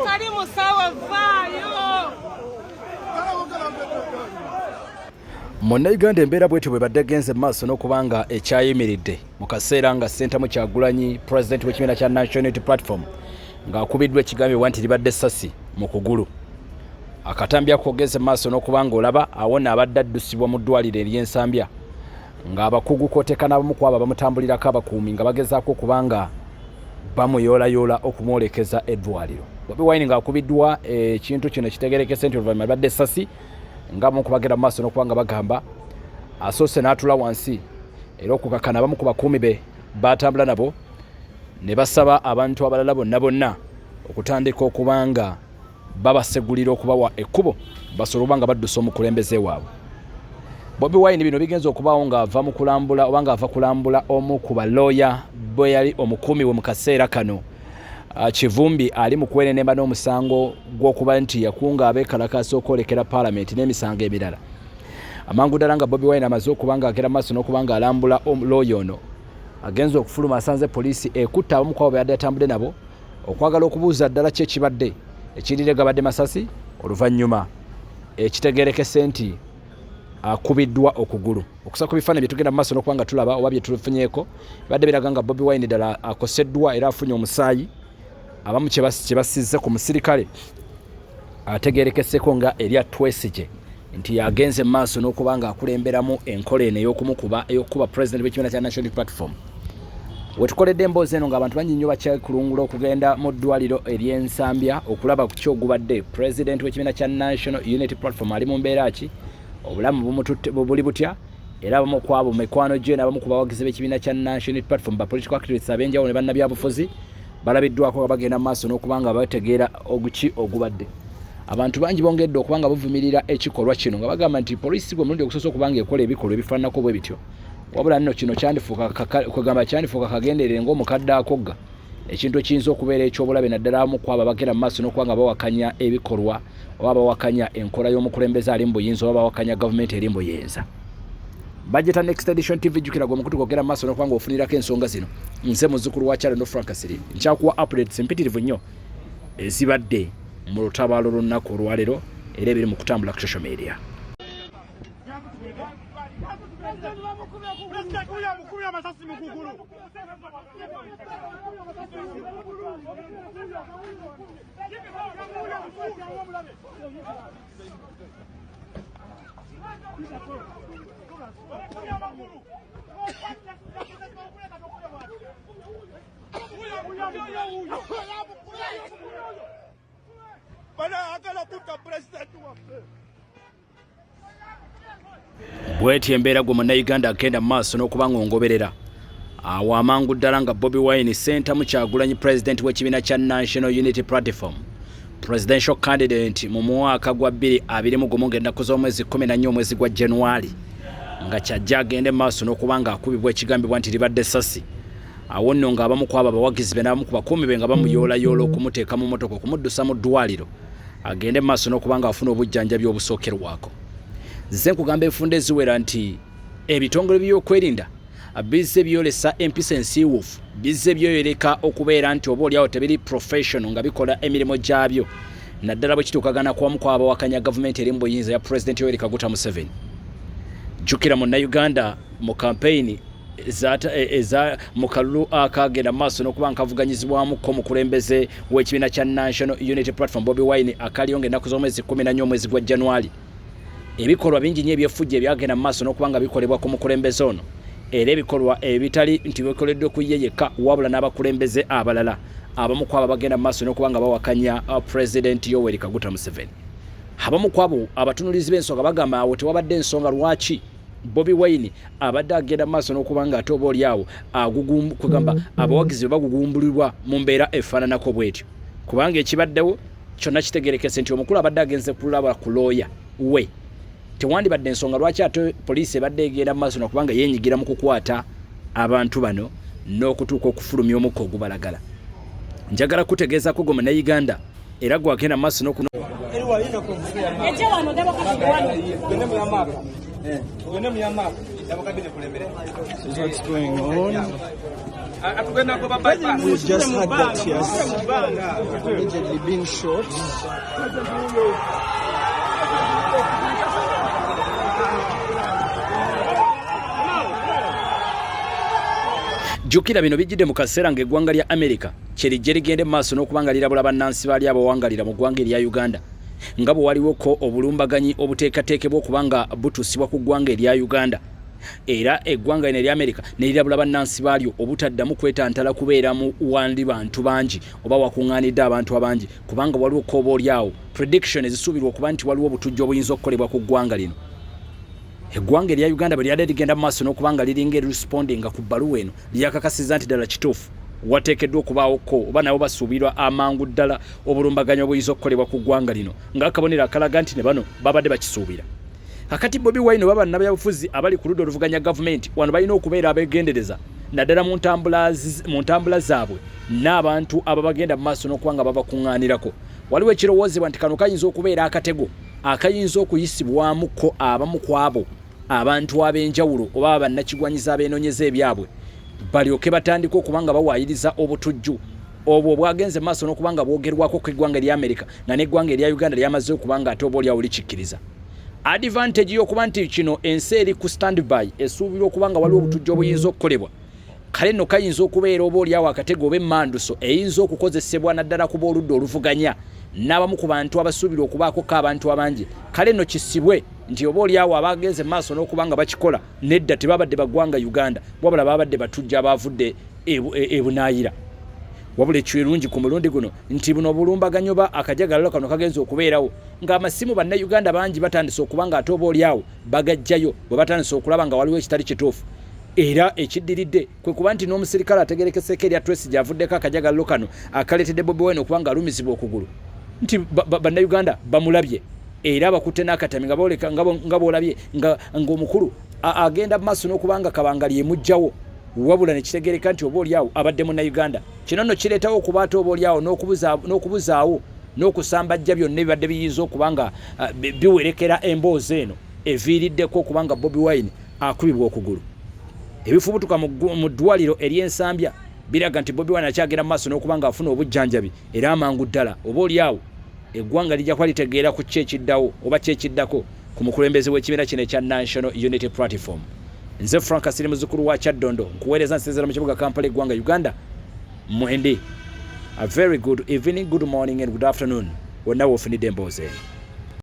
Karimu sawa vayo. Munnayuganda embeera bwetyo bwe badde genze maaso n'okubanga ekyayimiridde mu kaseera nga Ssentamu Kyagulanyi President w'ekibiina kya National Unity Platform ng'akubiddwa ekigambibwa nti libadde essasi mu kugulu. Akatambi ako genze maaso n'okubanga olaba awona abadde addusibwa mu ddwaliro ery'Ensambya ng'abakugu kw'oteeka n'abamu ku abo bamutambulirako abakuumi nga bagezaako okubanga bamuyoolayoola okumwolekeza eddwaliro. Bobi Wine ng'akubiddwa ekintu kino kitegeerekese nti oluvannyuma libadde essasi nga mu kubagera mu maaso n'okubanga bagamba asoose n'atula wansi era okukakana abamu ku bakuumi be batambula nabo ne basaba abantu abalala bonna okutandika okubanga babasegulira okubawa ekkubo basobola obanga baddusa omukulembeze waabwe. Bobi Wine bino bigenza okubaawo ng'ava mu kulambula oba ng'ava kulambula omu ku balooya bwe yali omukuumi we mu kaseera kano. Kivumbi ali mu kwenenemba n'omusango gw'okuba nti yakunga abeekalakaasa okwolekera Paalamenti n'emisango emirala. Amangu ddala nga Bobi Wine amaze okuba ng'agera maaso n'okubanga alambula looya ono agenza okufuluma asanze poliisi ekutta abamu ku abo be yadde atambudde nabo okwagala okubuuza ddala ki ekibadde ekirire gabadde masasi oluvannyuma ekitegeerekese nti akubiddwa okugulu. Okusa ku bifaananyi bye tugenda mu maaso n'okubanga tulaba oba bye tufunyeeko bibadde biraga nga Bobi Wine ddala akoseddwa era afunye omusaayi abamu kye basizze ku musirikale ategeerekeseko nga erya Twesigye nti yagenze mu maaso n'okubanga akulemberamu enkola eno ey'okuba President w'ekibiina kya National Platform. Wetukoledde emboozi eno ng'abantu bangi nnyo bakyakulungula okugenda mu ddwaliro ery'Ensambya okulaba ku kyogubadde President w'ekibiina kya National Unity Platform ali mu mbeera ki, obulamu buli butya, era abamu ku abo mikwano gye n'abamu ku bawagizi b'ekibiina kya National Unity Platform ba political activists ab'enjawulo ne bannabyabufuzi balabiddwako bagenda maaso n'okubanga bategeera oguki ogubadde. Abantu bangi bongedde okubanga buvumirira ekikolwa kino nga bagamba nti poliisi gwe mulundi okusoosa okubanga ekola ebikolwa ebifaananako bwe bityo. Wabula nno kino kyandifuuka kagenderere ng'omukadde akogga ekintu ekiyinza okubeera eky'obulabe naddala abamu ku abo abagenda mu maaso n'okubanga bawakanya ebikolwa oba bawakanya enkola y'omukulembeze ali mu buyinza oba bawakanya gavumenti eri mu buyinza. Budget Next Edition TV jukira gwe mukutu gogera maaso n'okubanga ofunirako ensonga zino. Nze muzzukulu wa Kyalo no Frank Siri nkyakuwa updates empitirivu nnyo ezibadde mu lutabaalo olunaku olwaleero era ebiri mu kutambula ku social media. Bw'eti embeera gwe munnayuganda agenda mu maaso n'okubanga ongoberera awo amangu ddala nga Bobi Wine Ssentamu Kyagulanyi President w'ekibiina kya National Unity Platform Presidential Candidate mu mwaka gwa 2021 ng'ennaku z'omwezi 14 omwezi gwa January nga kyajja agende mu maaso n'okubanga akubibwa ekigambibwa nti libadde essasi. Awo nno ng'abamu ku abo abawagizi be n'abamu ku bakuumi be nga bamuyoolayoola okumuteeka mu mmotoka okumuddusa mu ddwaliro agende mu maaso n'okubanga afuna obujjanjabi obusookerwako. Nze nkugamba enfunda eziwera nti ebitongole by'okwerinda bizze byolesa empisa ensiiwuufu, bizze byoyoleka okubeera nti oba oliawo tebiri professional nga bikola emirimu gyabyo naddala bwe kituukagana ku wamu ku abawakanya gavumenti eri mu buyinza ya President Yoweri Kaguta Museveni. Jjukira munnayuganda mu kampeyini eza mu kalulu akagenda maaso n'okuba nkavuganyizibwamuko mukulembeze w'ekibiina kya National Unity Platform Bobi Wine akaliyo ng'ennaku z'omwezi 14 omwezi gwa January. Ebikolwa bingi nnyo ebyefujja ebyagenda mu maaso n'okubanga bikolebwa ku mukulembeze ono era ebikolwa ebitali nti bikoleddwe ku ye yekka wabula n'abakulembeze abalala abamu ku abo bagenda mu maaso n'okubanga bawakanya President Yoweri Kaguta Museveni. Abamu ku abo abatunulizi b'ensonga bagamba awo tewabadde ensonga lwaki Bobi Wine abadde agenda mu maaso n'okubanga ate oba oliawo kugamba abawagizi bagugumbulirwa mu mbeera efaananako bw'etyo kubanga ekibaddewo kyonna kitegeerekese nti omukulu abadde agenze kulaba ku looya we. Tewandibadde ensonga lwaki ate poliisi ebadde egenda mu maaso n'okubanga yeenyigira mu kukwata abantu bano n'okutuuka okufulumya omukka ogubalagala. Njagala kutegeezako gwe munnayuganda era gwagenda mu maaso what's going on. We just had that, yes. Allegedly being shot. Jukira bino bijjidde mu kaseera ng'eggwanga lya America kyerijje ligende mu maaso n'okubanga lirabula bannansi baali abawangalira mu ggwanga erya Uganda nga bwe waliwoko obulumbaganyi obuteekateekebwa okubanga butuusibwa ku ggwanga erya Uganda era eggwanga lino erya America ne lirabula bannansi baalyo obutaddamu kwetantala kubeera mu wandi bantu bangi oba wakuŋŋaanidde abantu abangi kubanga waliwo kooba olyawo prediction ezisuubirwa okuba nti waliwo obutujju obuyinza okukolebwa ku ggwanga lino. Eggwanga erya Uganda bwe lyadde ligenda mu maaso n'okubanga liringa erispondinga ku bbaluwa eno lyakakasiza nti ddala kituufu wateekeddwa okubaawoko oba nabo basuubirwa amangu ddala obulumbaganyi obuyinza okukolebwa ku ggwanga lino ng'akabonero akalaga nti ne bano babadde bakisuubira. Kakati Bobi Wine oba bannabyabufuzi abali ku ludda oluvuganya gavumenti wano balina okubeera abeegendereza naddala mu ntambula zaabwe n'abantu ababagenda mu maaso n'okubanga babakuŋŋaanirako. Waliwo ekirowoozebwa nti kano kayinza okubeera akatego akayinza okuyisibwamuko abamu ku abo abantu ab'enjawulo oba bannakigwanyiza abeenoonyeza ebyabwe balyoke batandika okubanga bawaayiriza obutujju obwo bwagenze maaso n'okubanga bwogerwako ku eggwanga erya America nga n'eggwanga erya Uganda lyamaze okubanga ate oba olyawo likikkiriza. Advantage y'okuba nti kino ensi eri ku standby esuubirwa okubanga waliwo obutujju obuyinza okukolebwa kale nno kayinza okubeera oba olyawo akatego oba emmanduso eyinza okukozesebwa naddala kuba oludda oluvuganya n'abamu ku bantu abasuubirwa okubaako abantu abangi kale nno kisibwe nti oba olyawo abagenze maaso n'okubanga bakikola nedda tebabadde baggwanga Uganda wabula babadde batujja abavudde ebunaayira. Wabula ekirungi ku mulundi guno nti buno obulumbaganyo ba akajagalalo kano kagenza okubeerawo ng'amasimu bannayuganda bangi batandise okubanga ate oba olyawo bagajjayo bwe batandise okulaba nga waliwo ekitali kituufu. Era ekiddiridde kwe kuba nti n'omusirikale ategerekeseeko erya Tracy gy'avuddeko akajagalalo kano akaleetedde Bobi Wine okubanga alumizibwa okugulu nti bannayuganda bamulabye era abakutte n'akatami nga boolabye ng'omukulu agenda mu maaso n'okubanga kabangali emugjawo wabula ne kitegereka nti oba olyawo abadde munnayuganda. Kino nno kireetawo okuba ate oba olyawo n'okubuzaawo n'okusambajja byonna ebibadde biyinza okubanga biwerekera emboozi eno eviiriddeko okubanga Bobi Wine akubibwa okugulu. Ebifubutuka mu ddwaliro ery'ensambya biraga nti Bobi Wine akyagenda mu maaso n'okubanga afuna obujjanjabi era amangu ddala oba olyawo eggwanga lijja kuba litegeera ku kyekiddawo oba kyekiddako ku mukulembeze w'ekibiina kino ekya National Unity Platform. Nze Frank Asiri muzzukulu wa Kyaddondo nkuweereza nsezera mu kibuga Kampala eggwanga Uganda. Mwendi a very good evening, good morning and good afternoon wonna woofunidde emboozi eno.